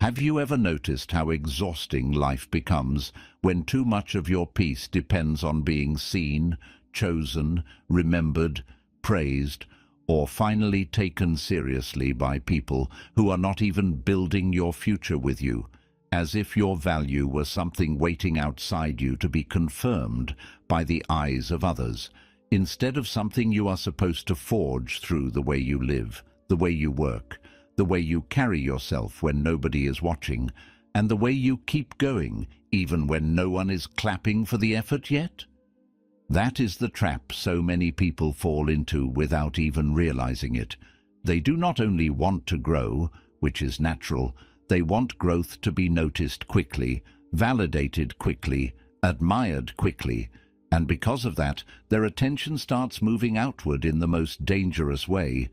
Have you ever noticed how exhausting life becomes when too much of your peace depends on being seen, chosen, remembered, praised, or finally taken seriously by people who are not even building your future with you, as if your value were something waiting outside you to be confirmed by the eyes of others, instead of something you are supposed to forge through the way you live, the way you work, the way you carry yourself when nobody is watching, and the way you keep going even when no one is clapping for the effort yet? That is the trap so many people fall into without even realizing it. They do not only want to grow, which is natural, they want growth to be noticed quickly, validated quickly, admired quickly, and because of that, their attention starts moving outward in the most dangerous way.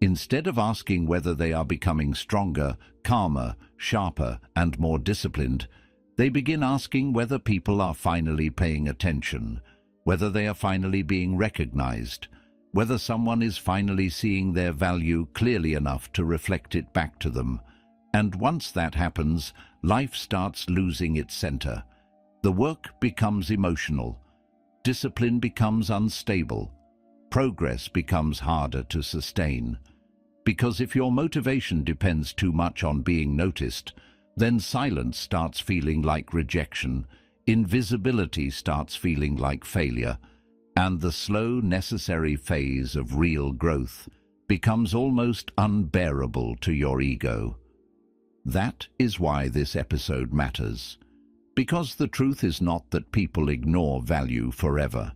Instead of asking whether they are becoming stronger, calmer, sharper, and more disciplined, they begin asking whether people are finally paying attention, whether they are finally being recognized, whether someone is finally seeing their value clearly enough to reflect it back to them. And once that happens, life starts losing its center. The work becomes emotional. Discipline becomes unstable. Progress becomes harder to sustain. Because if your motivation depends too much on being noticed, then silence starts feeling like rejection, invisibility starts feeling like failure, and the slow, necessary phase of real growth becomes almost unbearable to your ego. That is why this episode matters. Because the truth is not that people ignore value forever.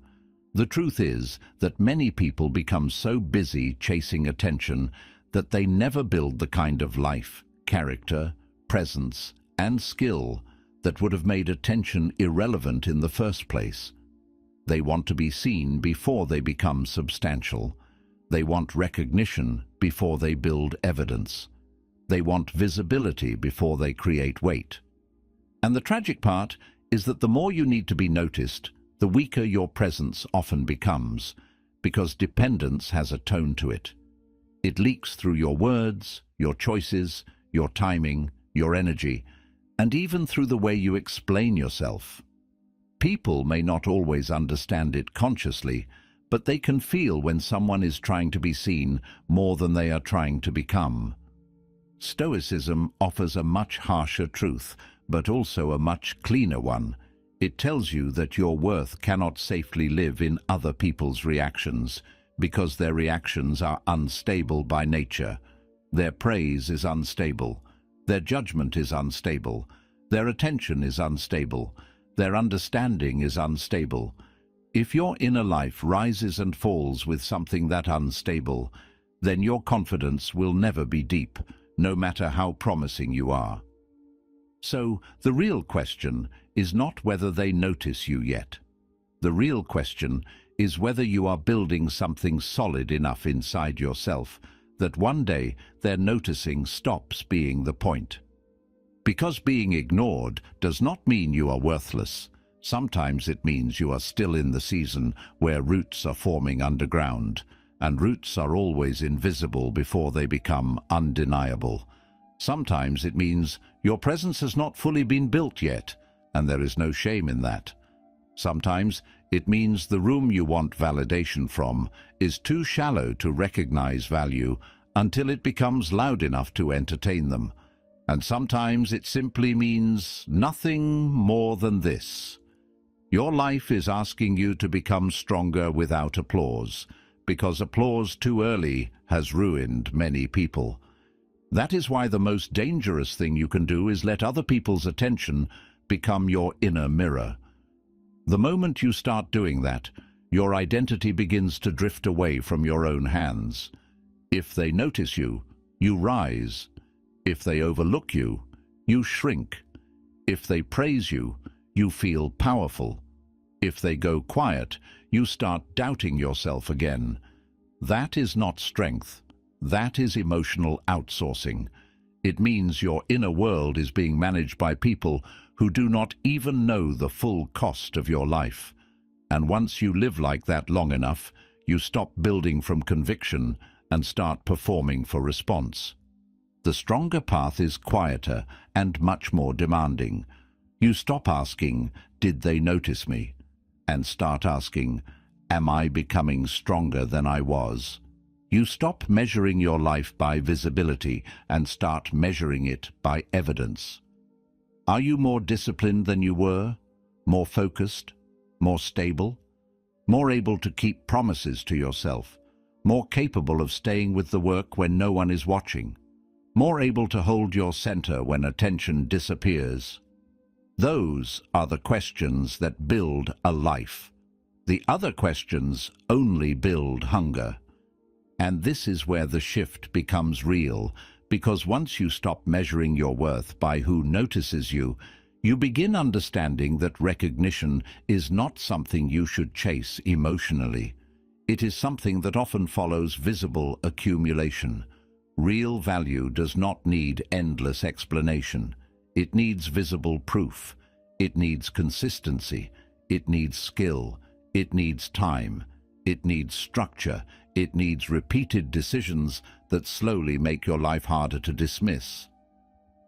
The truth is that many people become so busy chasing attention that they never build the kind of life, character, presence, and skill that would have made attention irrelevant in the first place. They want to be seen before they become substantial. They want recognition before they build evidence. They want visibility before they create weight. And the tragic part is that the more you need to be noticed, the weaker your presence often becomes, because dependence has a tone to it. It leaks through your words, your choices, your timing, your energy, and even through the way you explain yourself. People may not always understand it consciously, but they can feel when someone is trying to be seen more than they are trying to become. Stoicism offers a much harsher truth, but also a much cleaner one. It tells you that your worth cannot safely live in other people's reactions, because their reactions are unstable by nature. Their praise is unstable. Their judgment is unstable. Their attention is unstable. Their understanding is unstable. If your inner life rises and falls with something that unstable, then your confidence will never be deep, no matter how promising you are. So, the real question is not whether they notice you yet. The real question is whether you are building something solid enough inside yourself that one day their noticing stops being the point. Because being ignored does not mean you are worthless. Sometimes it means you are still in the season where roots are forming underground, and roots are always invisible before they become undeniable. Sometimes it means your presence has not fully been built yet, and there is no shame in that. Sometimes it means the room you want validation from is too shallow to recognize value until it becomes loud enough to entertain them. And sometimes it simply means nothing more than this. Your life is asking you to become stronger without applause, because applause too early has ruined many people. That is why the most dangerous thing you can do is let other people's attention become your inner mirror. The moment you start doing that, your identity begins to drift away from your own hands. If they notice you, you rise. If they overlook you, you shrink. If they praise you, you feel powerful. If they go quiet, you start doubting yourself again. That is not strength. That is emotional outsourcing. It means your inner world is being managed by people who do not even know the full cost of your life. And once you live like that long enough, you stop building from conviction and start performing for response. The stronger path is quieter and much more demanding. You stop asking, "Did they notice me?" and start asking, "Am I becoming stronger than I was?" You stop measuring your life by visibility and start measuring it by evidence. Are you more disciplined than you were? More focused? More stable? More able to keep promises to yourself? More capable of staying with the work when no one is watching? More able to hold your center when attention disappears? Those are the questions that build a life. The other questions only build hunger. And this is where the shift becomes real, because once you stop measuring your worth by who notices you, you begin understanding that recognition is not something you should chase emotionally. It is something that often follows visible accumulation. Real value does not need endless explanation. It needs visible proof. It needs consistency. It needs skill. It needs time. It needs structure. It needs repeated decisions that slowly make your life harder to dismiss.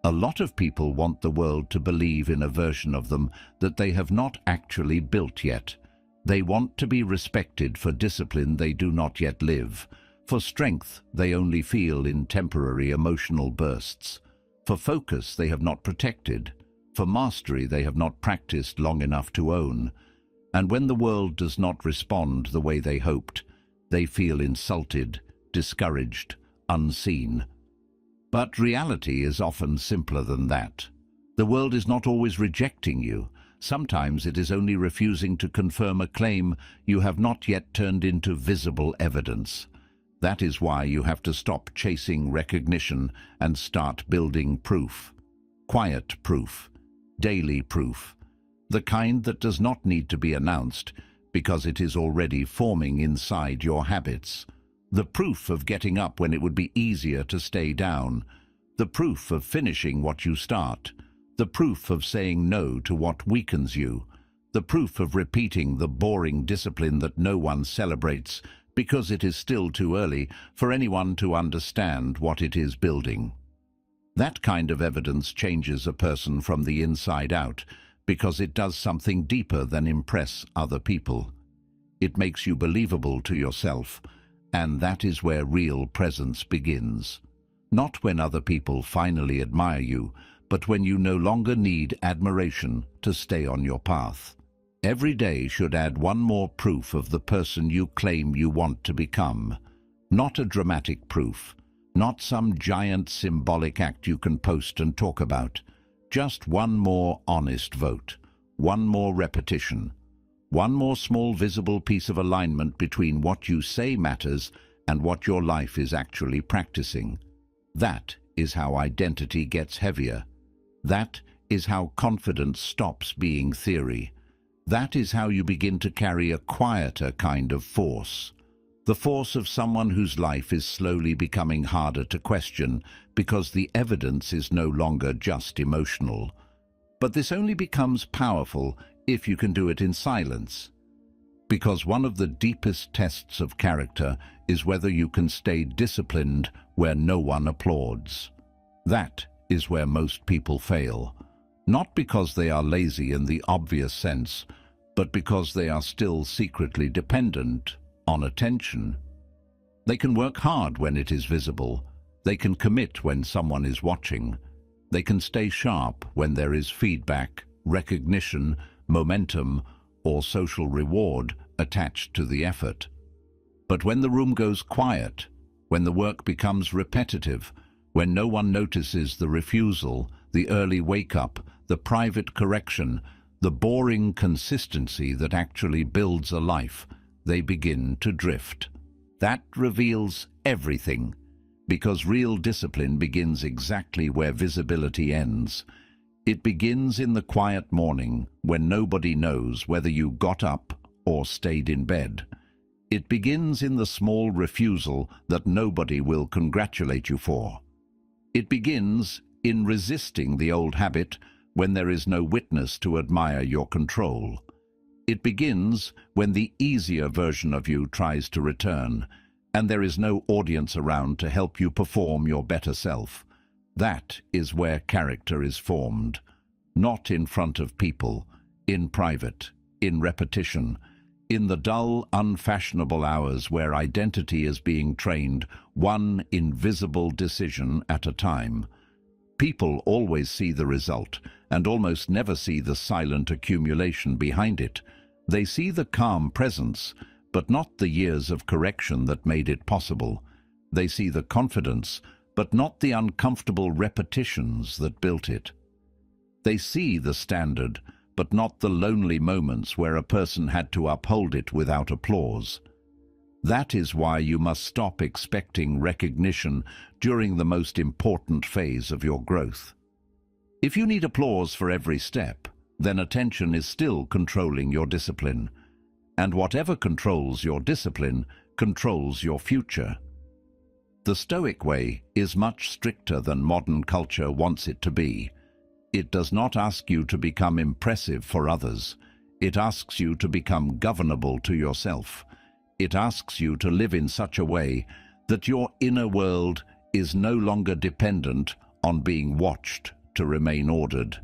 A lot of people want the world to believe in a version of them that they have not actually built yet. They want to be respected for discipline they do not yet live, for strength they only feel in temporary emotional bursts, for focus they have not protected, for mastery they have not practiced long enough to own. And when the world does not respond the way they hoped, they feel insulted, discouraged, unseen. But reality is often simpler than that. The world is not always rejecting you. Sometimes it is only refusing to confirm a claim you have not yet turned into visible evidence. That is why you have to stop chasing recognition and start building proof. Quiet proof. Daily proof. The kind that does not need to be announced, because it is already forming inside your habits. The proof of getting up when it would be easier to stay down. The proof of finishing what you start. The proof of saying no to what weakens you. The proof of repeating the boring discipline that no one celebrates because it is still too early for anyone to understand what it is building. That kind of evidence changes a person from the inside out, because it does something deeper than impress other people. It makes you believable to yourself, and that is where real presence begins. Not when other people finally admire you, but when you no longer need admiration to stay on your path. Every day should add one more proof of the person you claim you want to become. Not a dramatic proof, not some giant symbolic act you can post and talk about. Just one more honest vote, one more repetition, one more small visible piece of alignment between what you say matters and what your life is actually practicing. That is how identity gets heavier. That is how confidence stops being theory. That is how you begin to carry a quieter kind of force. The force of someone whose life is slowly becoming harder to question because the evidence is no longer just emotional. But this only becomes powerful if you can do it in silence. Because one of the deepest tests of character is whether you can stay disciplined where no one applauds. That is where most people fail. Not because they are lazy in the obvious sense, but because they are still secretly dependent on attention. They can work hard when it is visible. They can commit when someone is watching. They can stay sharp when there is feedback, recognition, momentum, or social reward attached to the effort. But when the room goes quiet, when the work becomes repetitive, when no one notices the refusal, the early wake-up, the private correction, the boring consistency that actually builds a life, they begin to drift. That reveals everything, because real discipline begins exactly where visibility ends. It begins in the quiet morning when nobody knows whether you got up or stayed in bed. It begins in the small refusal that nobody will congratulate you for. It begins in resisting the old habit when there is no witness to admire your control. It begins when the easier version of you tries to return, and there is no audience around to help you perform your better self. That is where character is formed, not in front of people, in private, in repetition, in the dull, unfashionable hours where identity is being trained, one invisible decision at a time. People always see the result and almost never see the silent accumulation behind it. They see the calm presence, but not the years of correction that made it possible. They see the confidence, but not the uncomfortable repetitions that built it. They see the standard, but not the lonely moments where a person had to uphold it without applause. That is why you must stop expecting recognition during the most important phase of your growth. If you need applause for every step, then attention is still controlling your discipline. And whatever controls your discipline controls your future. The Stoic way is much stricter than modern culture wants it to be. It does not ask you to become impressive for others. It asks you to become governable to yourself. It asks you to live in such a way that your inner world is no longer dependent on being watched to remain ordered.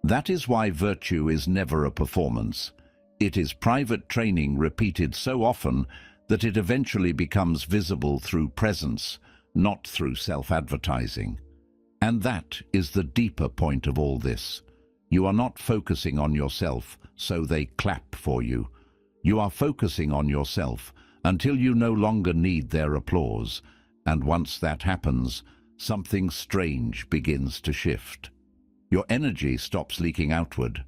That is why virtue is never a performance. It is private training repeated so often that it eventually becomes visible through presence, not through self-advertising. And that is the deeper point of all this. You are not focusing on yourself so they clap for you. You are focusing on yourself until you no longer need their applause, and once that happens, something strange begins to shift. Your energy stops leaking outward.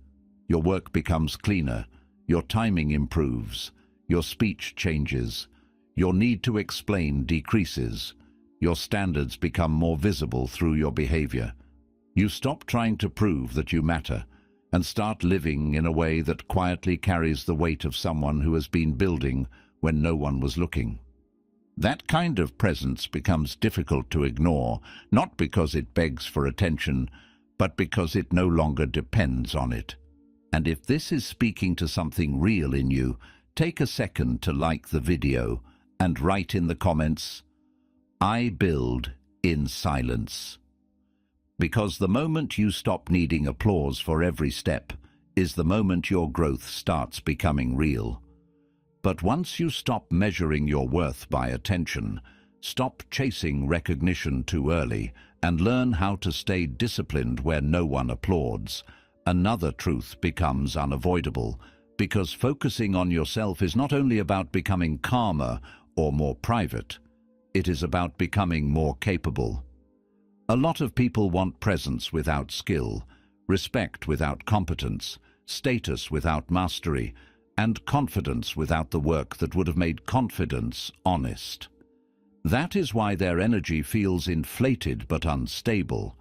Your work becomes cleaner. Your timing improves. Your speech changes. Your need to explain decreases. Your standards become more visible through your behavior. You stop trying to prove that you matter and start living in a way that quietly carries the weight of someone who has been building when no one was looking. That kind of presence becomes difficult to ignore, not because it begs for attention, but because it no longer depends on it. And if this is speaking to something real in you, take a second to like the video and write in the comments, "I build in silence." Because the moment you stop needing applause for every step is the moment your growth starts becoming real. But once you stop measuring your worth by attention, stop chasing recognition too early, and learn how to stay disciplined where no one applauds, another truth becomes unavoidable, because focusing on yourself is not only about becoming calmer or more private, it is about becoming more capable. A lot of people want presence without skill, respect without competence, status without mastery, and confidence without the work that would have made confidence honest. That is why their energy feels inflated but unstable.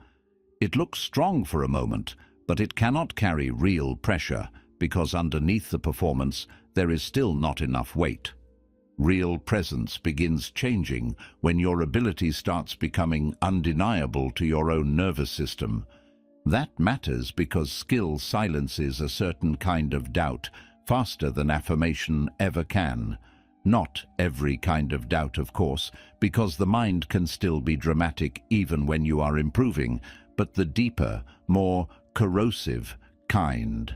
It looks strong for a moment, but it cannot carry real pressure, because underneath the performance there is still not enough weight. Real presence begins changing when your ability starts becoming undeniable to your own nervous system. That matters because skill silences a certain kind of doubt faster than affirmation ever can. Not every kind of doubt, of course, because the mind can still be dramatic even when you are improving, but the deeper, more corrosive kind.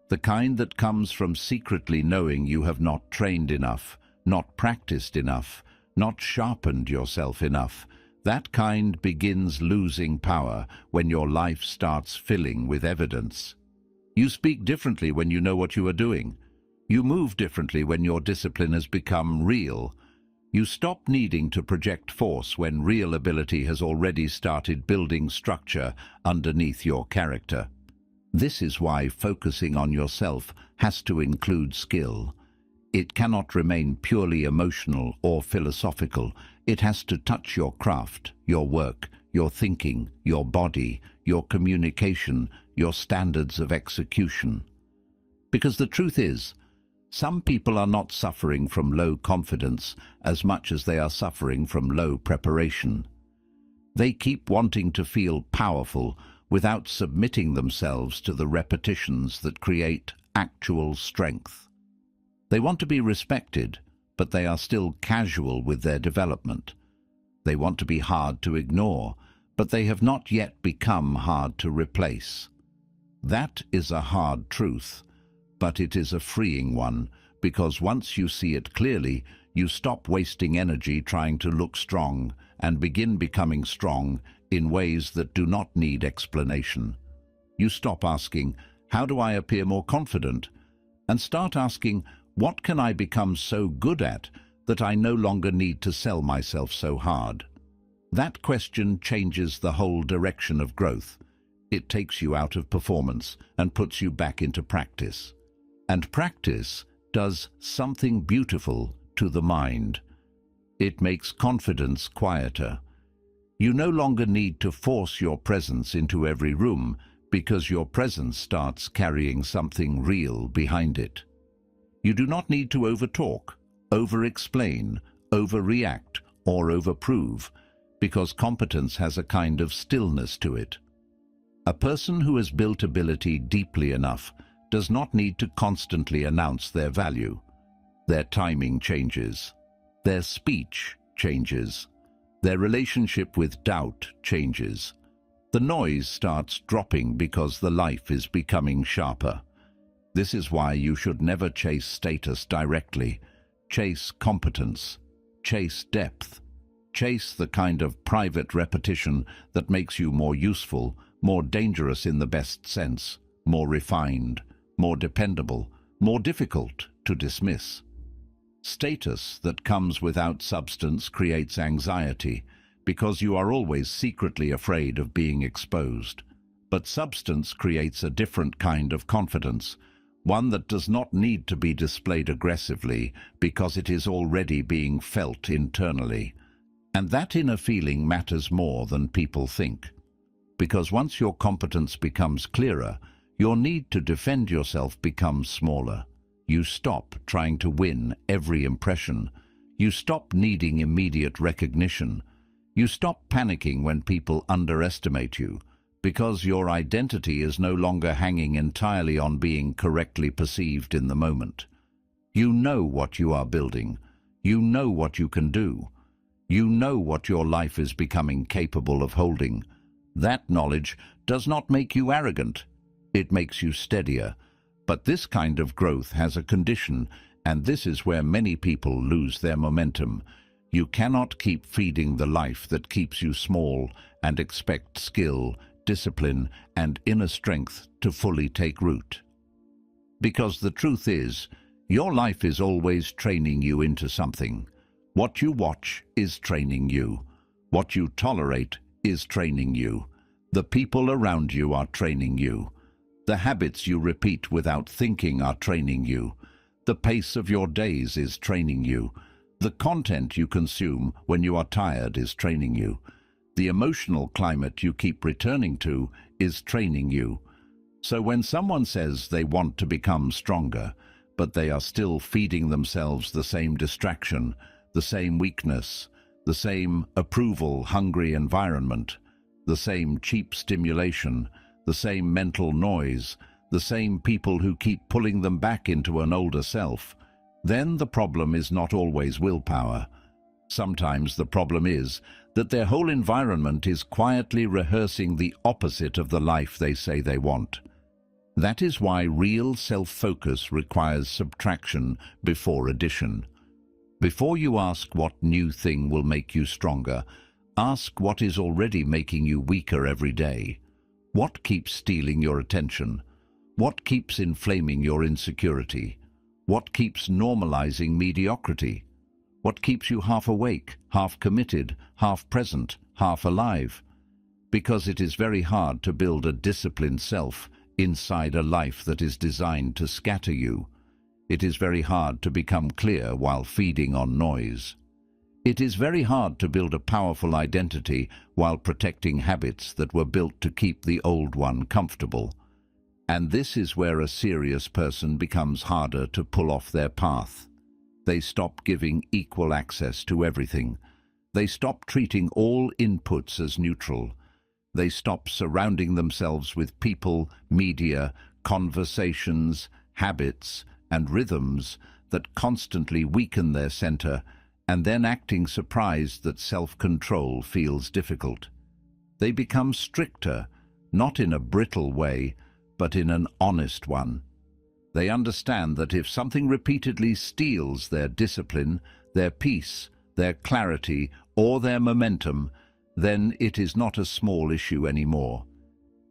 The kind that comes from secretly knowing you have not trained enough, not practiced enough, not sharpened yourself enough. That kind begins losing power when your life starts filling with evidence. You speak differently when you know what you are doing. You move differently when your discipline has become real. You stop needing to project force when real ability has already started building structure underneath your character. This is why focusing on yourself has to include skill. It cannot remain purely emotional or philosophical. It has to touch your craft, your work, your thinking, your body, your communication, your standards of execution. Because the truth is, some people are not suffering from low confidence as much as they are suffering from low preparation. They keep wanting to feel powerful without submitting themselves to the repetitions that create actual strength. They want to be respected, but they are still casual with their development. They want to be hard to ignore, but they have not yet become hard to replace. That is a hard truth, but it is a freeing one, because once you see it clearly, you stop wasting energy trying to look strong and begin becoming strong in ways that do not need explanation. You stop asking, "How do I appear more confident?" and start asking, "What can I become so good at that I no longer need to sell myself so hard?" That question changes the whole direction of growth. It takes you out of performance and puts you back into practice. And practice does something beautiful to the mind. It makes confidence quieter. You no longer need to force your presence into every room because your presence starts carrying something real behind it. You do not need to overtalk, over-explain, overreact, or overprove, because competence has a kind of stillness to it. A person who has built ability deeply enough does not need to constantly announce their value. Their timing changes. Their speech changes. Their relationship with doubt changes. The noise starts dropping because the life is becoming sharper. This is why you should never chase status directly. Chase competence. Chase depth. Chase the kind of private repetition that makes you more useful, more dangerous in the best sense, more refined, more dependable, more difficult to dismiss. Status that comes without substance creates anxiety, because you are always secretly afraid of being exposed. But substance creates a different kind of confidence, one that does not need to be displayed aggressively because it is already being felt internally. And that inner feeling matters more than people think. Because once your competence becomes clearer, your need to defend yourself becomes smaller. You stop trying to win every impression. You stop needing immediate recognition. You stop panicking when people underestimate you, because your identity is no longer hanging entirely on being correctly perceived in the moment. You know what you are building. You know what you can do. You know what your life is becoming capable of holding. That knowledge does not make you arrogant. It makes you steadier. But this kind of growth has a condition, and this is where many people lose their momentum. You cannot keep feeding the life that keeps you small and expect skill, discipline, and inner strength to fully take root. Because the truth is, your life is always training you into something. What you watch is training you. What you tolerate is training you. The people around you are training you. The habits you repeat without thinking are training you. The pace of your days is training you. The content you consume when you are tired is training you. The emotional climate you keep returning to is training you. So when someone says they want to become stronger, but they are still feeding themselves the same distraction, the same weakness, the same approval-hungry environment, the same cheap stimulation, the same mental noise, the same people who keep pulling them back into an older self, then the problem is not always willpower. Sometimes the problem is that their whole environment is quietly rehearsing the opposite of the life they say they want. That is why real self-focus requires subtraction before addition. Before you ask what new thing will make you stronger, ask what is already making you weaker every day. What keeps stealing your attention? What keeps inflaming your insecurity? What keeps normalizing mediocrity? What keeps you half awake, half committed, half present, half alive? Because it is very hard to build a disciplined self inside a life that is designed to scatter you. It is very hard to become clear while feeding on noise. It is very hard to build a powerful identity while protecting habits that were built to keep the old one comfortable. And this is where a serious person becomes harder to pull off their path. They stop giving equal access to everything. They stop treating all inputs as neutral. They stop surrounding themselves with people, media, conversations, habits, and rhythms that constantly weaken their center, and then acting surprised that self-control feels difficult. They become stricter, not in a brittle way, but in an honest one. They understand that if something repeatedly steals their discipline, their peace, their clarity, or their momentum, then it is not a small issue anymore.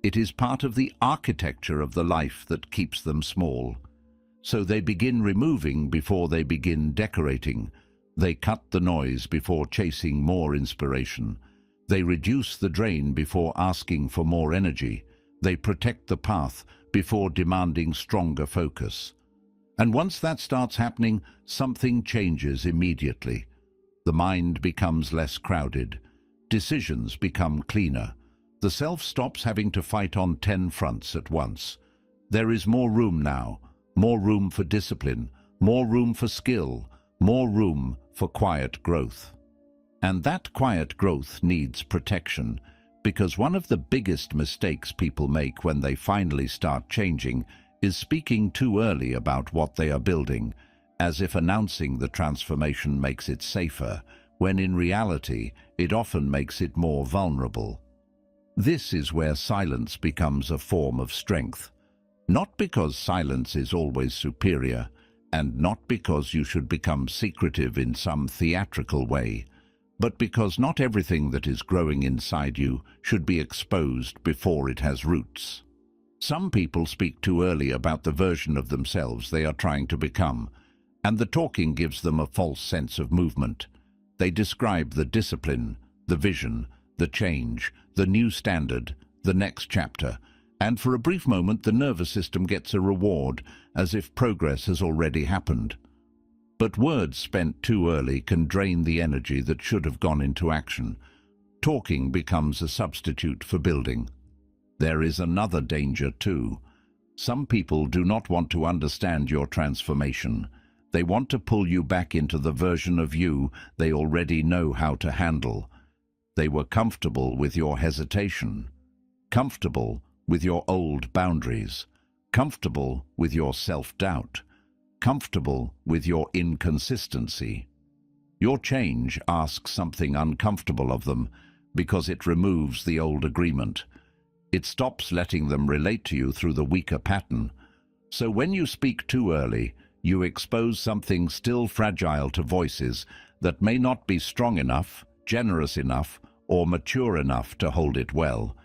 It is part of the architecture of the life that keeps them small. So they begin removing before they begin decorating. They cut the noise before chasing more inspiration. They reduce the drain before asking for more energy. They protect the path before demanding stronger focus. And once that starts happening, something changes immediately. The mind becomes less crowded. Decisions become cleaner. The self stops having to fight on 10 fronts at once. There is more room now, more room for discipline, more room for skill, more room for quiet growth. And that quiet growth needs protection, because one of the biggest mistakes people make when they finally start changing is speaking too early about what they are building, as if announcing the transformation makes it safer, when in reality it often makes it more vulnerable. This is where silence becomes a form of strength. Not because silence is always superior, and not because you should become secretive in some theatrical way, but because not everything that is growing inside you should be exposed before it has roots. Some people speak too early about the version of themselves they are trying to become, and the talking gives them a false sense of movement. They describe the discipline, the vision, the change, the new standard, the next chapter, and for a brief moment the nervous system gets a reward, as if progress has already happened. But words spent too early can drain the energy that should have gone into action. Talking becomes a substitute for building. There is another danger too. Some people do not want to understand your transformation. They want to pull you back into the version of you they already know how to handle. They were comfortable with your hesitation, comfortable with your old boundaries, comfortable with your self-doubt, comfortable with your inconsistency. Your change asks something uncomfortable of them because it removes the old agreement. It stops letting them relate to you through the weaker pattern. So when you speak too early, you expose something still fragile to voices that may not be strong enough, generous enough, or mature enough to hold it well.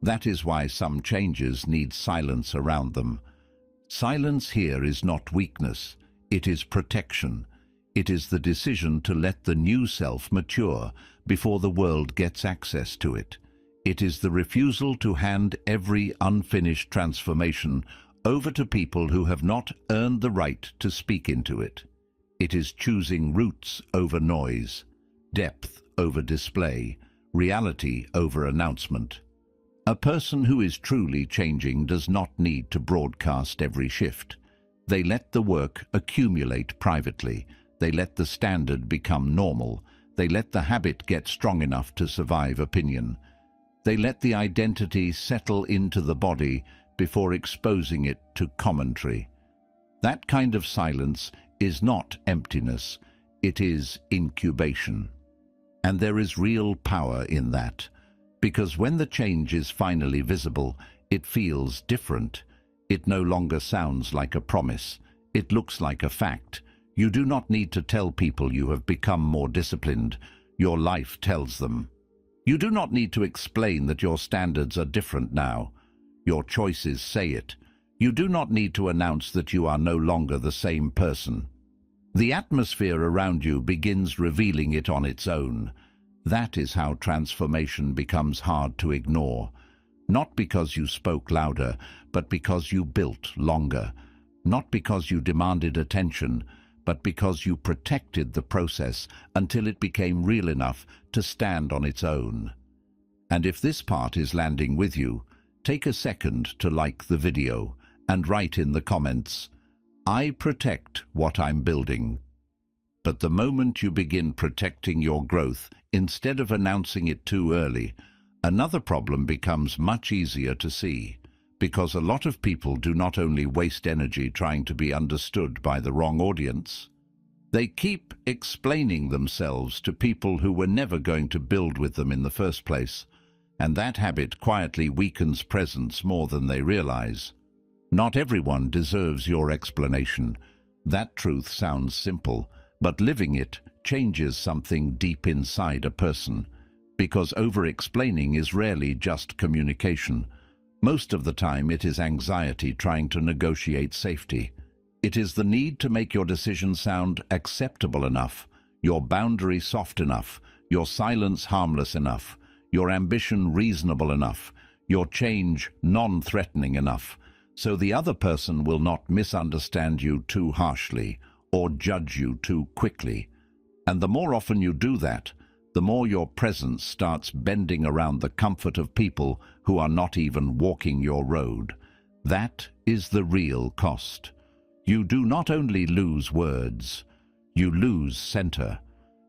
That is why some changes need silence around them. Silence here is not weakness, it is protection. It is the decision to let the new self mature before the world gets access to it. It is the refusal to hand every unfinished transformation over to people who have not earned the right to speak into it. It is choosing roots over noise, depth over display, reality over announcement. A person who is truly changing does not need to broadcast every shift. They let the work accumulate privately. They let the standard become normal. They let the habit get strong enough to survive opinion. They let the identity settle into the body before exposing it to commentary. That kind of silence is not emptiness, it is incubation. And there is real power in that, because when the change is finally visible, it feels different. It no longer sounds like a promise. It looks like a fact. You do not need to tell people you have become more disciplined. Your life tells them. You do not need to explain that your standards are different now. Your choices say it. You do not need to announce that you are no longer the same person. The atmosphere around you begins revealing it on its own. That is how transformation becomes hard to ignore. Not because you spoke louder, but because you built longer. Not because you demanded attention, but because you protected the process until it became real enough to stand on its own. And if this part is landing with you, take a second to like the video and write in the comments, "I protect what I'm building." But the moment you begin protecting your growth, instead of announcing it too early, another problem becomes much easier to see, because a lot of people do not only waste energy trying to be understood by the wrong audience, they keep explaining themselves to people who were never going to build with them in the first place, and that habit quietly weakens presence more than they realize. Not everyone deserves your explanation. That truth sounds simple, but living it changes something deep inside a person, because over-explaining is rarely just communication. Most of the time it is anxiety trying to negotiate safety. It is the need to make your decision sound acceptable enough, your boundary soft enough, your silence harmless enough, your ambition reasonable enough, your change non-threatening enough, so the other person will not misunderstand you too harshly or judge you too quickly. And the more often you do that, the more your presence starts bending around the comfort of people who are not even walking your road. That is the real cost. You do not only lose words, you lose center.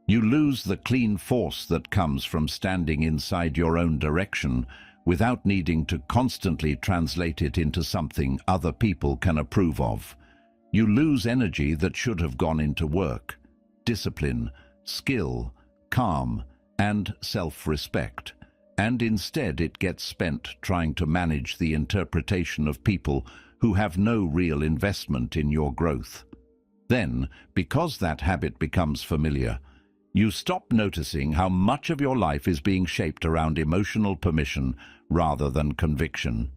You lose the clean force that comes from standing inside your own direction without needing to constantly translate it into something other people can approve of. You lose energy that should have gone into work, discipline, skill, calm, and self-respect, and instead it gets spent trying to manage the interpretation of people who have no real investment in your growth. Then, because that habit becomes familiar, you stop noticing how much of your life is being shaped around emotional permission rather than conviction.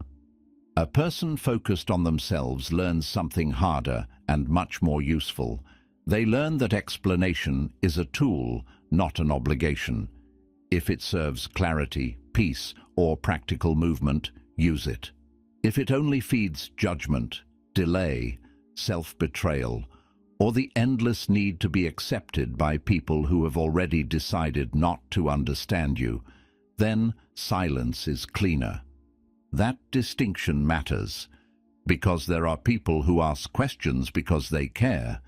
A person focused on themselves learns something harder and much more useful. They learn that explanation is a tool, not an obligation. If it serves clarity, peace, or practical movement, use it. If it only feeds judgment, delay, self-betrayal, or the endless need to be accepted by people who have already decided not to understand you, then silence is cleaner. That distinction matters, because there are people who ask questions because they care,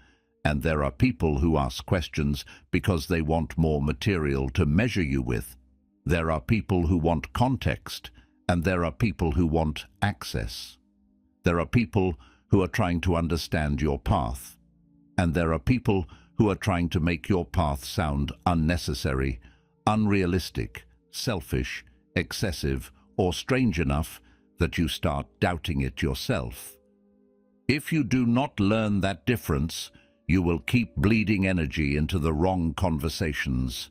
and there are people who ask questions because they want more material to measure you with. There are people who want context, and there are people who want access. There are people who are trying to understand your path, and there are people who are trying to make your path sound unnecessary, unrealistic, selfish, excessive, or strange enough that you start doubting it yourself. If you do not learn that difference, you will keep bleeding energy into the wrong conversations.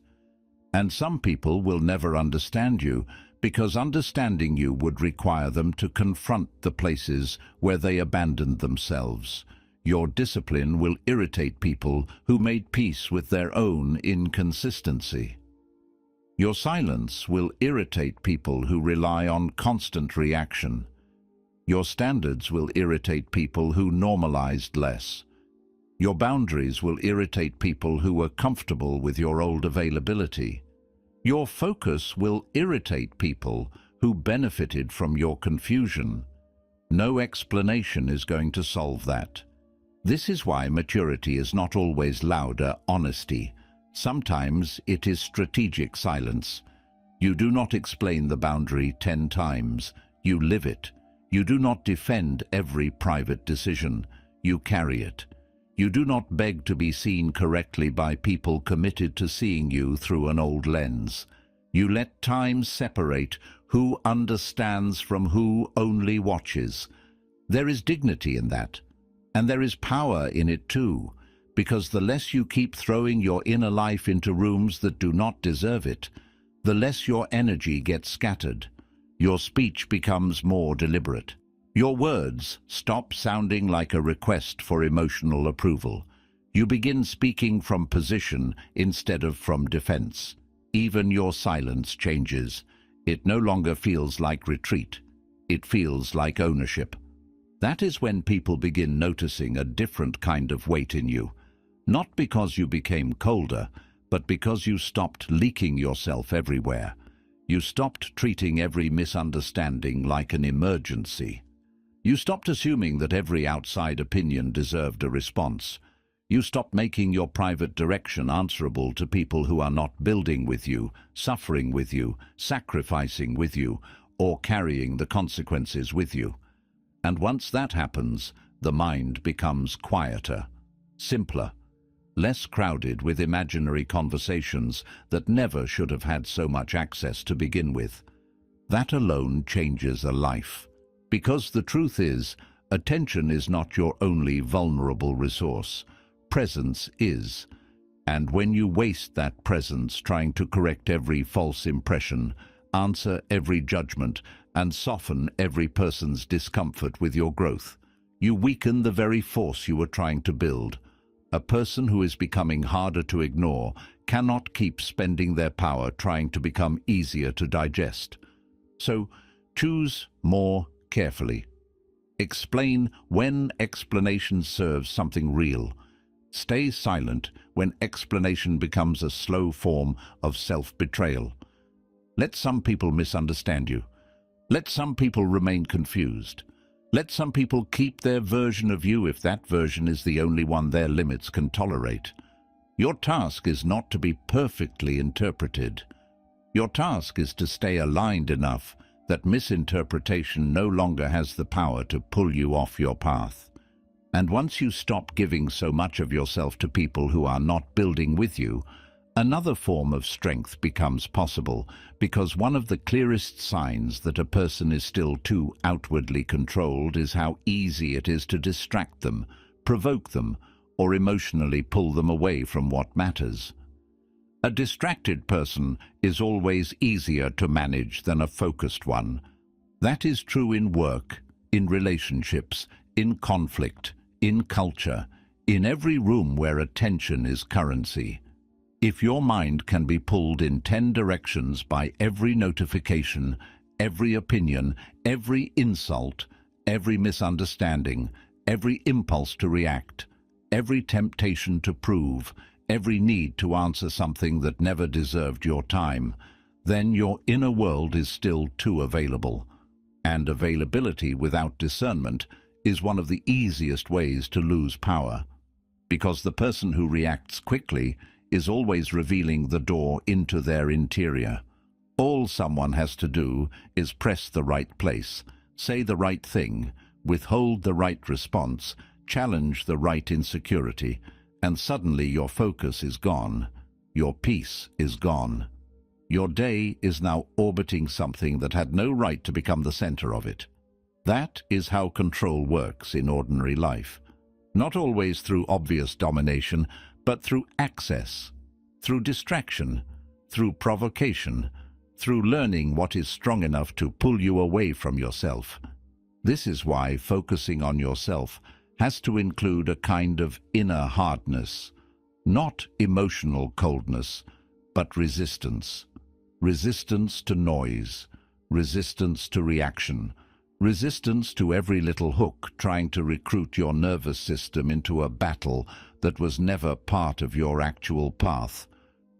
And some people will never understand you, because understanding you would require them to confront the places where they abandoned themselves. Your discipline will irritate people who made peace with their own inconsistency. Your silence will irritate people who rely on constant reaction. Your standards will irritate people who normalized less. Your boundaries will irritate people who were comfortable with your old availability. Your focus will irritate people who benefited from your confusion. No explanation is going to solve that. This is why maturity is not always louder honesty. Sometimes it is strategic silence. You do not explain the boundary 10 times. You live it. You do not defend every private decision. You carry it. You do not beg to be seen correctly by people committed to seeing you through an old lens. You let time separate who understands from who only watches. There is dignity in that, and there is power in it too, because the less you keep throwing your inner life into rooms that do not deserve it, the less your energy gets scattered. Your speech becomes more deliberate. Your words stop sounding like a request for emotional approval. You begin speaking from position instead of from defense. Even your silence changes. It no longer feels like retreat. It feels like ownership. That is when people begin noticing a different kind of weight in you. Not because you became colder, but because you stopped leaking yourself everywhere. You stopped treating every misunderstanding like an emergency. You stopped assuming that every outside opinion deserved a response. You stopped making your private direction answerable to people who are not building with you, suffering with you, sacrificing with you, or carrying the consequences with you. And once that happens, the mind becomes quieter, simpler, less crowded with imaginary conversations that never should have had so much access to begin with. That alone changes a life. Because the truth is, attention is not your only vulnerable resource. Presence is. And when you waste that presence trying to correct every false impression, answer every judgment, and soften every person's discomfort with your growth, you weaken the very force you were trying to build. A person who is becoming harder to ignore cannot keep spending their power trying to become easier to digest. So, choose more carefully. Explain when explanation serves something real. Stay silent when explanation becomes a slow form of self-betrayal. Let some people misunderstand you. Let some people remain confused. Let some people keep their version of you if that version is the only one their limits can tolerate. Your task is not to be perfectly interpreted. Your task is to stay aligned enough that misinterpretation no longer has the power to pull you off your path. And once you stop giving so much of yourself to people who are not building with you, another form of strength becomes possible, because one of the clearest signs that a person is still too outwardly controlled is how easy it is to distract them, provoke them, or emotionally pull them away from what matters. A distracted person is always easier to manage than a focused one. That is true in work, in relationships, in conflict, in culture, in every room where attention is currency. If your mind can be pulled in 10 directions by every notification, every opinion, every insult, every misunderstanding, every impulse to react, every temptation to prove, every need to answer something that never deserved your time, then your inner world is still too available. And availability without discernment is one of the easiest ways to lose power, because the person who reacts quickly is always revealing the door into their interior. All someone has to do is press the right place, say the right thing, withhold the right response, challenge the right insecurity, and suddenly your focus is gone, your peace is gone. Your day is now orbiting something that had no right to become the center of it. That is how control works in ordinary life. Not always through obvious domination, but through access, through distraction, through provocation, through learning what is strong enough to pull you away from yourself. This is why focusing on yourself has to include a kind of inner hardness, not emotional coldness, but resistance. Resistance to noise, resistance to reaction, resistance to every little hook trying to recruit your nervous system into a battle that was never part of your actual path.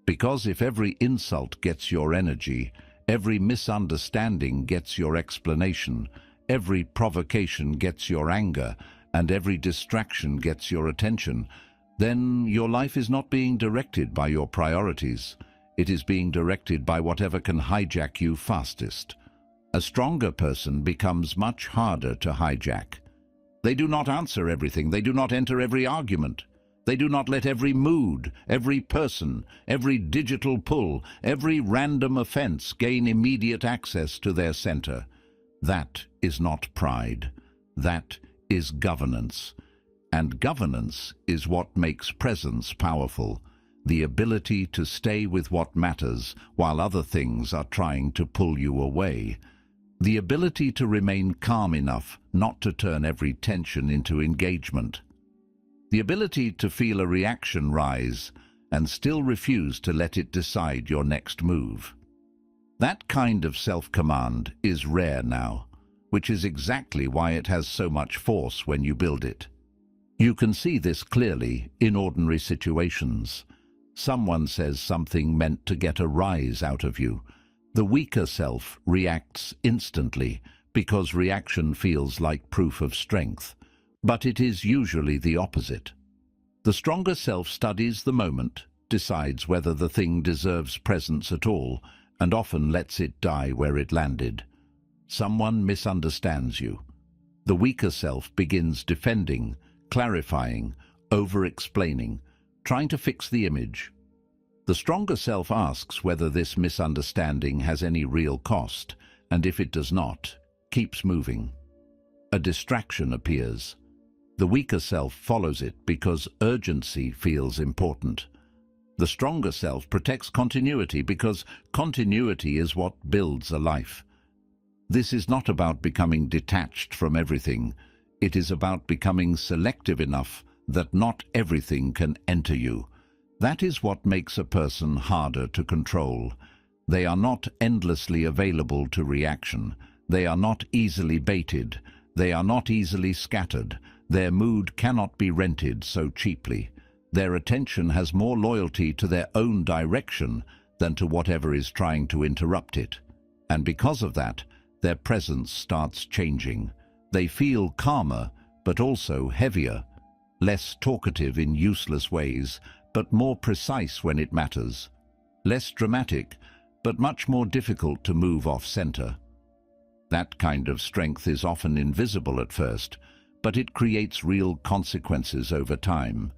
Because if every insult gets your energy, every misunderstanding gets your explanation, every provocation gets your anger, and every distraction gets your attention, then your life is not being directed by your priorities. It is being directed by whatever can hijack you fastest. A stronger person becomes much harder to hijack. They do not answer everything. They do not enter every argument. They do not let every mood, every person, every digital pull, every random offense gain immediate access to their center. That is not pride. That is governance. And governance is what makes presence powerful. The ability to stay with what matters while other things are trying to pull you away. The ability to remain calm enough not to turn every tension into engagement. The ability to feel a reaction rise and still refuse to let it decide your next move. That kind of self-command is rare now, which is exactly why it has so much force when you build it. You can see this clearly in ordinary situations. Someone says something meant to get a rise out of you. The weaker self reacts instantly because reaction feels like proof of strength, but it is usually the opposite. The stronger self studies the moment, decides whether the thing deserves presence at all, and often lets it die where it landed. Someone misunderstands you. The weaker self begins defending, clarifying, over-explaining, trying to fix the image. The stronger self asks whether this misunderstanding has any real cost, and if it does not, keeps moving. A distraction appears. The weaker self follows it because urgency feels important. The stronger self protects continuity because continuity is what builds a life. This is not about becoming detached from everything. It is about becoming selective enough that not everything can enter you. That is what makes a person harder to control. They are not endlessly available to reaction. They are not easily baited. They are not easily scattered. Their mood cannot be rented so cheaply. Their attention has more loyalty to their own direction than to whatever is trying to interrupt it. And because of that, their presence starts changing. They feel calmer, but also heavier, less talkative in useless ways, but more precise when it matters, less dramatic, but much more difficult to move off center. That kind of strength is often invisible at first, but it creates real consequences over time.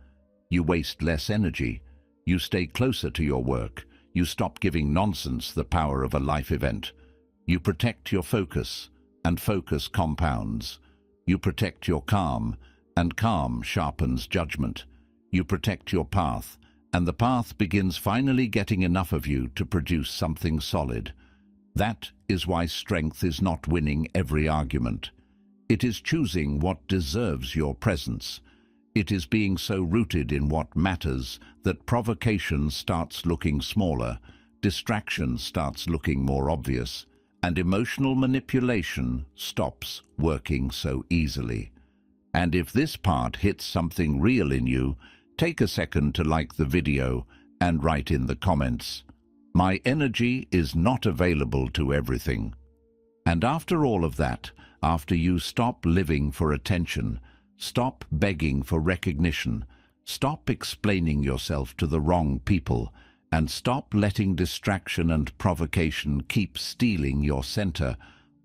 You waste less energy, you stay closer to your work, you stop giving nonsense the power of a life event. You protect your focus, and focus compounds. You protect your calm, and calm sharpens judgment. You protect your path, and the path begins finally getting enough of you to produce something solid. That is why strength is not winning every argument. It is choosing what deserves your presence. It is being so rooted in what matters that provocation starts looking smaller, distraction starts looking more obvious, and emotional manipulation stops working so easily. And if this part hits something real in you, take a second to like the video and write in the comments, "My energy is not available to everything." And after all of that, after you stop living for attention, stop begging for recognition, stop explaining yourself to the wrong people, and stop letting distraction and provocation keep stealing your center,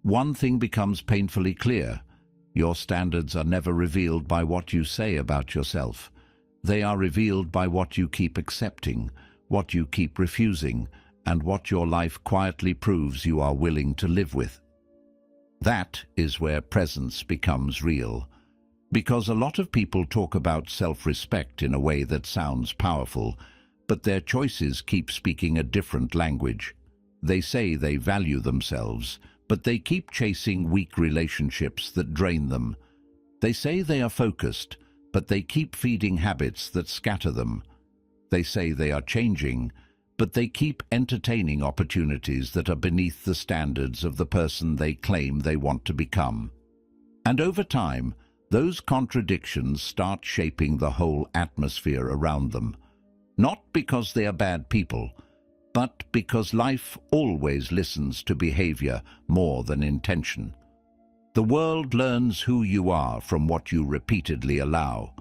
one thing becomes painfully clear. Your standards are never revealed by what you say about yourself. They are revealed by what you keep accepting, what you keep refusing, and what your life quietly proves you are willing to live with. That is where presence becomes real. Because a lot of people talk about self-respect in a way that sounds powerful, but their choices keep speaking a different language. They say they value themselves, but they keep chasing weak relationships that drain them. They say they are focused, but they keep feeding habits that scatter them. They say they are changing, but they keep entertaining opportunities that are beneath the standards of the person they claim they want to become. And over time, those contradictions start shaping the whole atmosphere around them. Not because they are bad people, but because life always listens to behavior more than intention. The world learns who you are from what you repeatedly allow.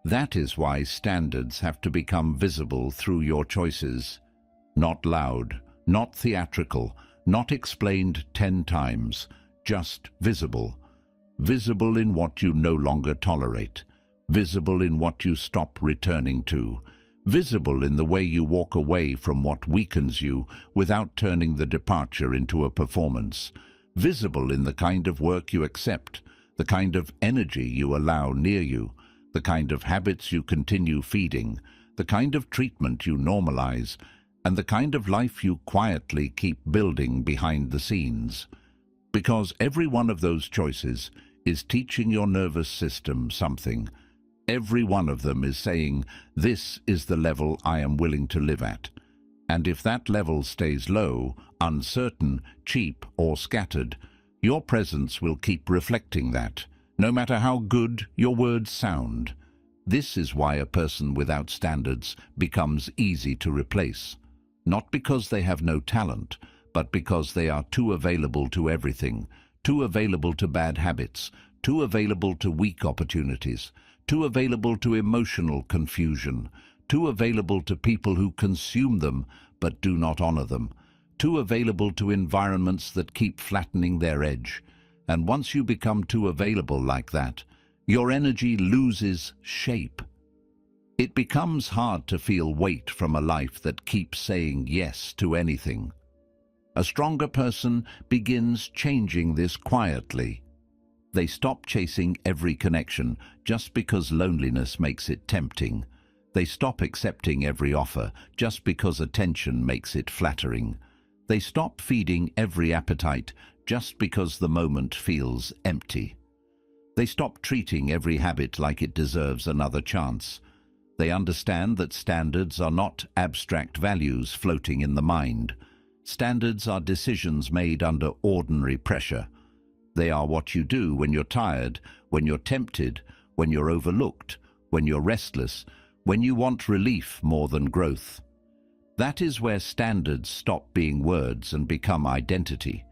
That is why standards have to become visible through your choices. Not loud, not theatrical, not explained 10 times, just visible. Visible in what you no longer tolerate, visible in what you stop returning to, visible in the way you walk away from what weakens you without turning the departure into a performance, visible in the kind of work you accept, the kind of energy you allow near you, the kind of habits you continue feeding, the kind of treatment you normalize, and the kind of life you quietly keep building behind the scenes. Because every one of those choices is teaching your nervous system something. Every one of them is saying, this is the level I am willing to live at. And if that level stays low, uncertain, cheap, or scattered, your presence will keep reflecting that, no matter how good your words sound. This is why a person without standards becomes easy to replace. Not because they have no talent, but because they are too available to everything, too available to bad habits, too available to weak opportunities, too available to emotional confusion, too available to people who consume them but do not honor them, too available to environments that keep flattening their edge. And once you become too available like that, your energy loses shape. It becomes hard to feel weight from a life that keeps saying yes to anything. A stronger person begins changing this quietly. They stop chasing every connection just because loneliness makes it tempting. They stop accepting every offer just because attention makes it flattering. They stop feeding every appetite just because the moment feels empty. They stop treating every habit like it deserves another chance. They understand that standards are not abstract values floating in the mind. Standards are decisions made under ordinary pressure. They are what you do when you're tired, when you're tempted, when you're overlooked, when you're restless, when you want relief more than growth. That is where standards stop being words and become identity.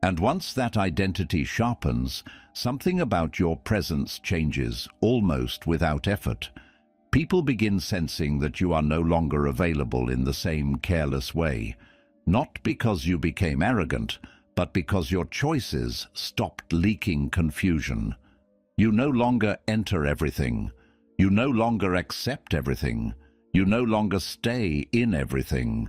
And once that identity sharpens, something about your presence changes, almost without effort. People begin sensing that you are no longer available in the same careless way, not because you became arrogant, but because your choices stopped leaking confusion. You no longer enter everything. You no longer accept everything. You no longer stay in everything.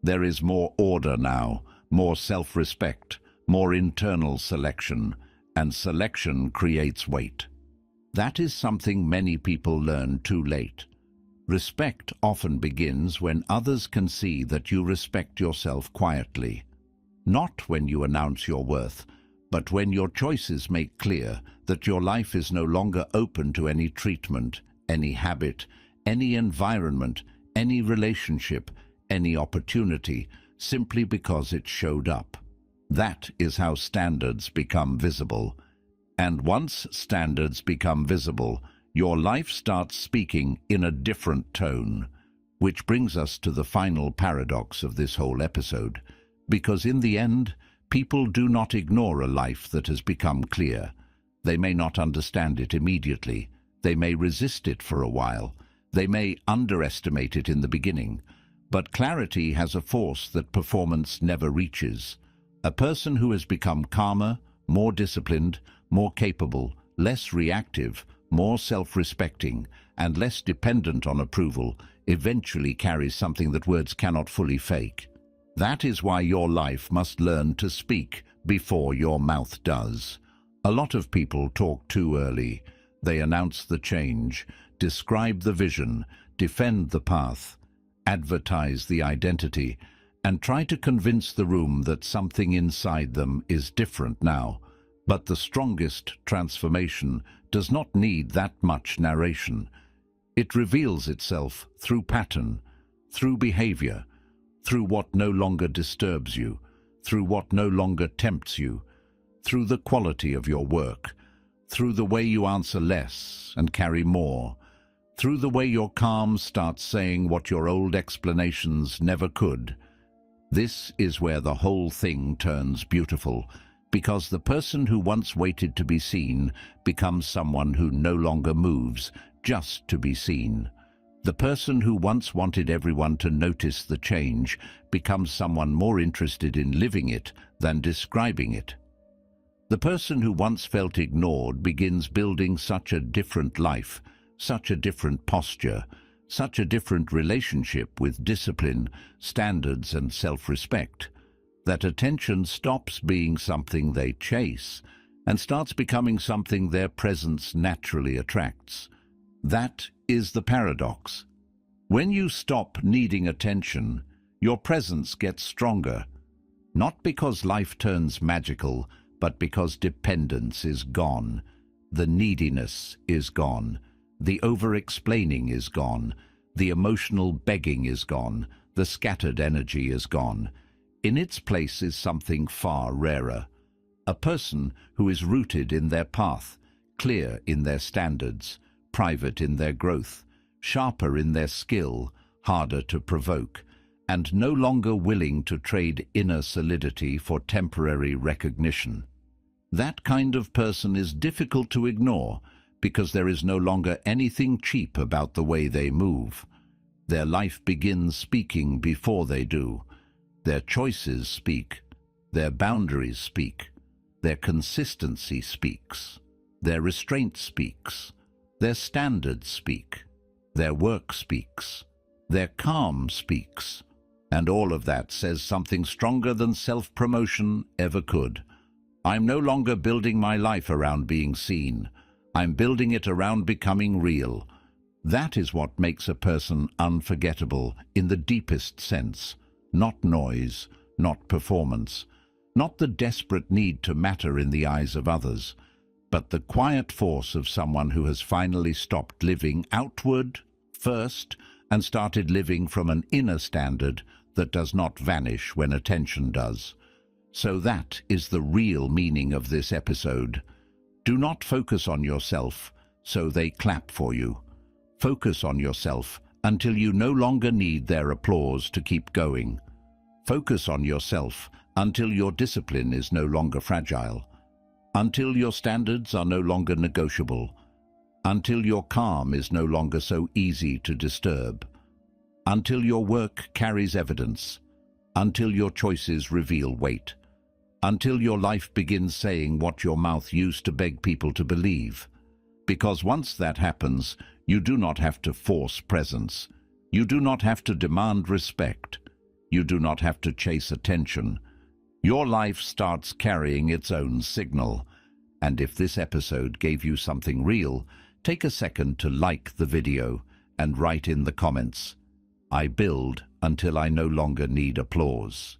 There is more order now, more self-respect, more internal selection, and selection creates weight. That is something many people learn too late. Respect often begins when others can see that you respect yourself quietly. Not when you announce your worth, but when your choices make clear that your life is no longer open to any treatment, any habit, any environment, any relationship, any opportunity, simply because it showed up. That is how standards become visible. And once standards become visible, your life starts speaking in a different tone. Which brings us to the final paradox of this whole episode. Because in the end, people do not ignore a life that has become clear. They may not understand it immediately. They may resist it for a while. They may underestimate it in the beginning. But clarity has a force that performance never reaches. A person who has become calmer, more disciplined, more capable, less reactive, more self-respecting, and less dependent on approval, eventually carries something that words cannot fully fake. That is why your life must learn to speak before your mouth does. A lot of people talk too early. They announce the change, describe the vision, defend the path, advertise the identity, and try to convince the room that something inside them is different now. But the strongest transformation does not need that much narration. It reveals itself through pattern, through behavior, through what no longer disturbs you, through what no longer tempts you, through the quality of your work, through the way you answer less and carry more, through the way your calm starts saying what your old explanations never could. This is where the whole thing turns beautiful, because the person who once waited to be seen becomes someone who no longer moves just to be seen. The person who once wanted everyone to notice the change becomes someone more interested in living it than describing it. The person who once felt ignored begins building such a different life, such a different posture, such a different relationship with discipline, standards, and self-respect, that attention stops being something they chase and starts becoming something their presence naturally attracts. That is the paradox. When you stop needing attention, your presence gets stronger, not because life turns magical, but because dependence is gone, the neediness is gone, the over-explaining is gone, the emotional begging is gone, the scattered energy is gone. In its place is something far rarer, a person who is rooted in their path, clear in their standards, private in their growth, sharper in their skill, harder to provoke, and no longer willing to trade inner solidity for temporary recognition. That kind of person is difficult to ignore because there is no longer anything cheap about the way they move. Their life begins speaking before they do. Their choices speak, their boundaries speak, their consistency speaks, their restraint speaks, their standards speak, their work speaks, their calm speaks, And all of that says something stronger than self-promotion ever could. I'm no longer building my life around being seen. I'm building it around becoming real. That is what makes a person unforgettable in the deepest sense. Not noise, not performance, not the desperate need to matter in the eyes of others, but the quiet force of someone who has finally stopped living outward first and started living from an inner standard that does not vanish when attention does. So that is the real meaning of this episode. Do not focus on yourself so they clap for you. Focus on yourself until you no longer need their applause to keep going. Focus on yourself until your discipline is no longer fragile, until your standards are no longer negotiable, until your calm is no longer so easy to disturb, until your work carries evidence, until your choices reveal weight, until your life begins saying what your mouth used to beg people to believe. Because once that happens, you do not have to force presence. You do not have to demand respect. You do not have to chase attention. Your life starts carrying its own signal. And if this episode gave you something real, take a second to like the video and write in the comments, "I build until I no longer need applause."